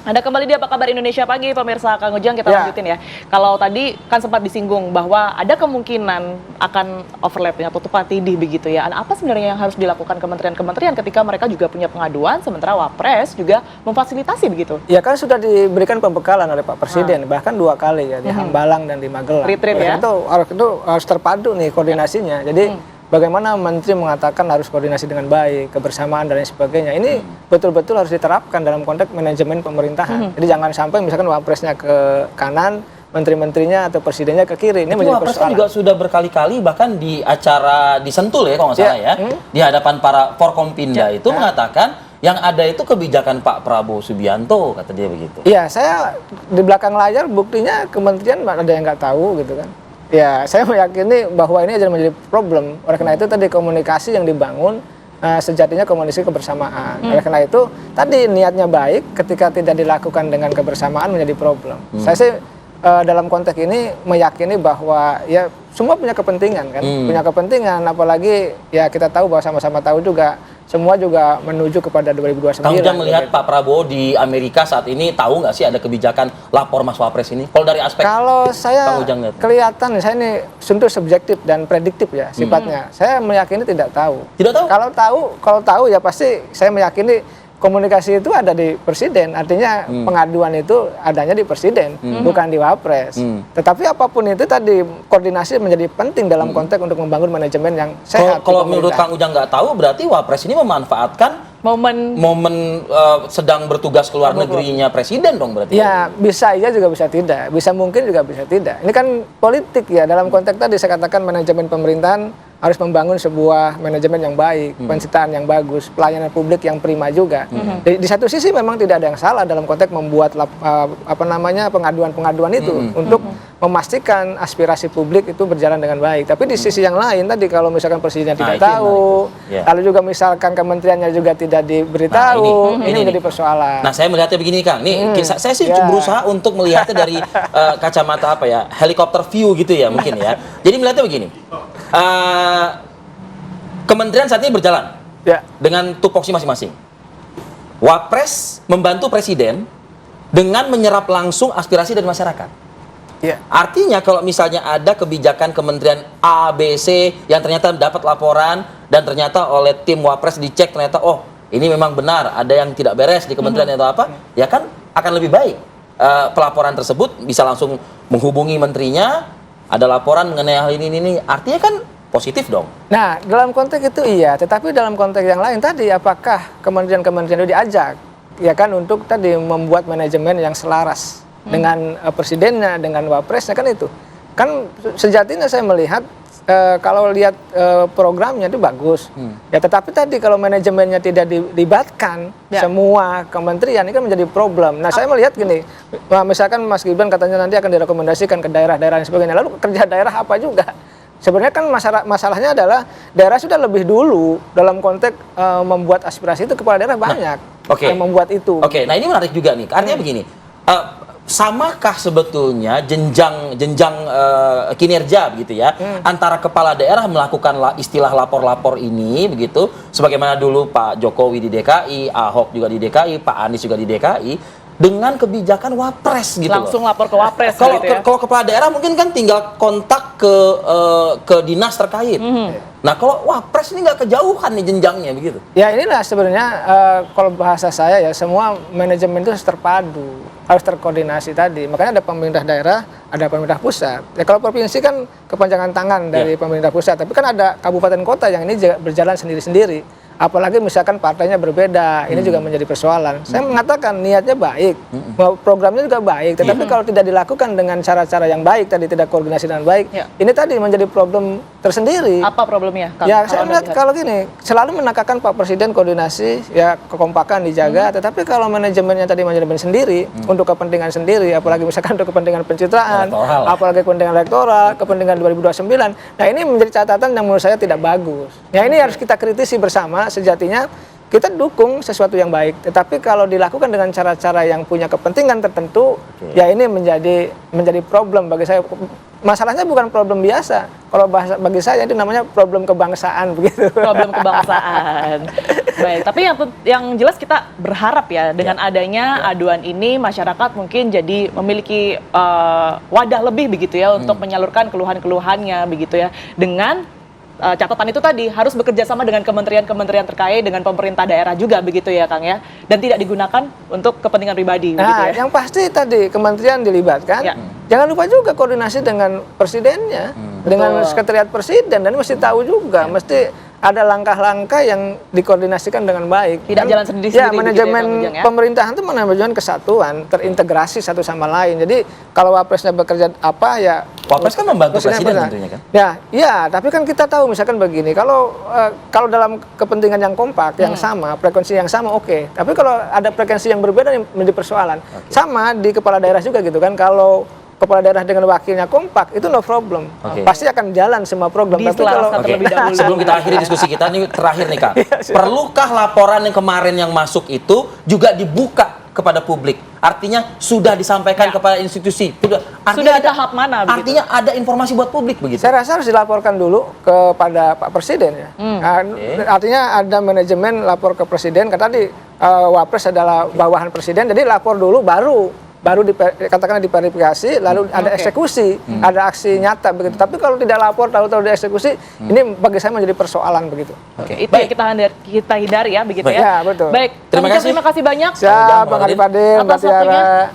Anda kembali di Apa Kabar Indonesia Pagi, pemirsa. Kang Ujang, kita lanjutin ya. Kalau tadi kan sempat disinggung bahwa ada kemungkinan akan overlap atau tumpang tindih begitu ya. Apa sebenarnya yang harus dilakukan kementerian-kementerian ketika mereka juga punya pengaduan, sementara Wapres juga memfasilitasi begitu? Ya kan sudah diberikan pembekalan oleh Pak Presiden, bahkan 2 kali ya, di Hambalang dan di Magelang. Retreat ya? Itu harus terpadu nih koordinasinya. Jadi bagaimana Menteri mengatakan harus koordinasi dengan baik, kebersamaan dan lain sebagainya. Ini betul-betul harus diterapkan dalam konteks manajemen pemerintahan. Jadi jangan sampai misalkan Wapresnya ke kanan, menteri-menterinya atau presidennya ke kiri. Ini menjadi persoalan. Juga sudah berkali-kali bahkan di acara di Sentul ya kalau nggak salah ya, di hadapan para Forkompinda itu mengatakan yang ada itu kebijakan Pak Prabowo Subianto, kata dia begitu. Iya, saya di belakang layar buktinya kementerian ada yang nggak tahu gitu kan. Ya, saya meyakini bahwa ini aja menjadi problem. Oleh karena itu tadi komunikasi yang dibangun sejatinya komunikasi kebersamaan. Oleh karena itu tadi niatnya baik, ketika tidak dilakukan dengan kebersamaan menjadi problem. Saya sih dalam konteks ini meyakini bahwa ya semua punya kepentingan kan, punya kepentingan. Apalagi ya kita tahu bahwa sama-sama tahu juga semua juga menuju kepada 2029. Kang Ujang melihat Pak Prabowo di Amerika saat ini tahu nggak sih ada kebijakan lapor Mas Wapres ini? Kalau dari aspek kalau saya Kang Ujang lihat, kelihatan, saya ini tentu subjektif dan prediktif ya sifatnya. Saya meyakini tidak tahu. Tidak tahu? Kalau tahu ya pasti saya meyakini komunikasi itu ada di Presiden, artinya pengaduan itu adanya di Presiden, bukan di Wapres. Tetapi apapun itu tadi koordinasi menjadi penting dalam konteks untuk membangun manajemen yang sehat. Kalau menurut Kang Ujang nggak tahu, berarti Wapres ini memanfaatkan momen sedang bertugas ke luar negerinya Presiden dong berarti? Ya bisa iya juga bisa tidak, bisa mungkin juga bisa tidak. Ini kan politik ya, dalam konteks tadi saya katakan manajemen pemerintahan harus membangun sebuah manajemen yang baik, pencitraan yang bagus, pelayanan publik yang prima juga. Di satu sisi memang tidak ada yang salah dalam konteks membuat pengaduan-pengaduan itu untuk memastikan aspirasi publik itu berjalan dengan baik. Tapi di sisi yang lain tadi kalau misalkan presidennya tidak tahu, lalu juga misalkan kementeriannya juga tidak diberitahu, ini menjadi persoalan. Nah, saya melihatnya begini Kang. Nih, saya sih berusaha untuk melihatnya dari kacamata apa ya, helikopter view gitu ya mungkin ya. Jadi melihatnya begini. Kementerian saat ini berjalan dengan tupoksi masing-masing. Wapres membantu Presiden dengan menyerap langsung aspirasi dari masyarakat. Artinya kalau misalnya ada kebijakan Kementerian A, B, C yang ternyata dapat laporan dan ternyata oleh tim Wapres dicek ternyata oh ini memang benar ada yang tidak beres di kementerian atau apa, ya kan akan lebih baik pelaporan tersebut bisa langsung menghubungi menterinya. Ada laporan mengenai hal ini, artinya kan positif dong. Nah, dalam konteks itu iya, tetapi dalam konteks yang lain tadi, apakah kementerian-kementerian itu diajak, ya kan, untuk tadi membuat manajemen yang selaras dengan presidennya, dengan wapresnya, kan itu. Kan sejatinya saya melihat, kalau lihat programnya itu bagus, ya tetapi tadi kalau manajemennya tidak dilibatkan semua kementerian ini kan menjadi problem. Nah saya melihat gini, misalkan Mas Gibran katanya nanti akan direkomendasikan ke daerah-daerah dan sebagainya, lalu kerja daerah apa juga? Sebenarnya kan masalahnya adalah daerah sudah lebih dulu dalam konteks membuat aspirasi itu kepala daerah banyak yang membuat itu. Nah ini menarik juga nih, artinya begini. Samakah sebetulnya jenjang kinerja begitu ya antara kepala daerah melakukan istilah lapor-lapor ini begitu sebagaimana dulu Pak Jokowi di DKI, Ahok juga di DKI, Pak Anies juga di DKI dengan kebijakan Wapres gitu langsung lapor ke Wapres kalau gitu ya. Kalau kepala daerah mungkin kan tinggal kontak ke dinas terkait. Nah kalau Wapres ini nggak kejauhan nih jenjangnya begitu. Ya inilah sebenarnya kalau bahasa saya ya semua manajemen itu harus terpadu, harus terkoordinasi tadi. Makanya ada pemerintah daerah, ada pemerintah pusat. Ya kalau provinsi kan kepanjangan tangan dari pemerintah pusat, tapi kan ada kabupaten kota yang ini berjalan sendiri-sendiri. Apalagi misalkan partainya berbeda, ini juga menjadi persoalan. Saya mengatakan niatnya baik, programnya juga baik, tetapi kalau tidak dilakukan dengan cara-cara yang baik, tadi tidak koordinasi dengan baik, ini tadi menjadi problem tersendiri. Apa problemnya? Ya saya melihat kalau gini, selalu menegakkan Pak Presiden koordinasi, ya kekompakan dijaga, tetapi kalau manajemennya tadi manajemen sendiri, untuk kepentingan sendiri, apalagi misalkan untuk kepentingan pencitraan, apalagi kepentingan elektoral, kepentingan 2029, nah ini menjadi catatan yang menurut saya tidak bagus. Ya ini harus kita kritisi bersama. Sejatinya kita dukung sesuatu yang baik. Tetapi kalau dilakukan dengan cara-cara yang punya kepentingan tertentu, ya ini menjadi problem bagi saya. Masalahnya bukan problem biasa. Kalau bagi saya itu namanya problem kebangsaan begitu. Problem kebangsaan. Baik, tapi yang jelas kita berharap ya dengan adanya aduan ini masyarakat mungkin jadi memiliki wadah lebih begitu ya untuk menyalurkan keluhan-keluhannya begitu ya. Dengan catatan itu tadi harus bekerja sama dengan kementerian-kementerian terkait dengan pemerintah daerah juga begitu ya Kang ya, dan tidak digunakan untuk kepentingan pribadi. Nah, begitu ya? yang pasti tadi kementerian dilibatkan. Ya. Jangan lupa juga koordinasi dengan presidennya, dengan sekretariat presiden, dan mesti tahu juga, mesti ada langkah-langkah yang dikoordinasikan dengan baik. Tidak jalan sendiri-sendiri. Ya, manajemen pemerintahan itu manajemen kesatuan, terintegrasi satu sama lain. Jadi kalau wapresnya bekerja apa ya. Wapres kan membantu presiden tentunya kan. Ya, tapi kan kita tahu misalkan begini, kalau dalam kepentingan yang kompak, yang sama, frekuensi yang sama, oke. Tapi kalau ada frekuensi yang berbeda yang menjadi persoalan. Sama di kepala daerah juga gitu kan, kalau kepala daerah dengan wakilnya kompak, itu no problem. Pasti akan jalan semua program. Tapi kalau terlebih dahulu. Sebelum kita akhiri diskusi kita, ini terakhir nih Kak. Perlukah laporan yang kemarin yang masuk itu juga dibuka kepada publik? Artinya sudah disampaikan kepada institusi. Sudah di tahap mana? Artinya ada informasi buat publik begitu? Saya rasa harus dilaporkan dulu kepada Pak Presiden ya. Artinya ada manajemen lapor ke Presiden. Karena tadi Wapres adalah bawahan Presiden, jadi lapor dulu baru katakanlah diverifikasi, lalu ada eksekusi, ada aksi nyata begitu. Tapi kalau tidak lapor, tahu-tahu dieksekusi, ini bagi saya menjadi persoalan begitu. Itu yang kita hindari ya, begitu ya. Ya, betul. Baik, Terima kasih banyak. Siap, Bang Adipade, Mbak Tiara.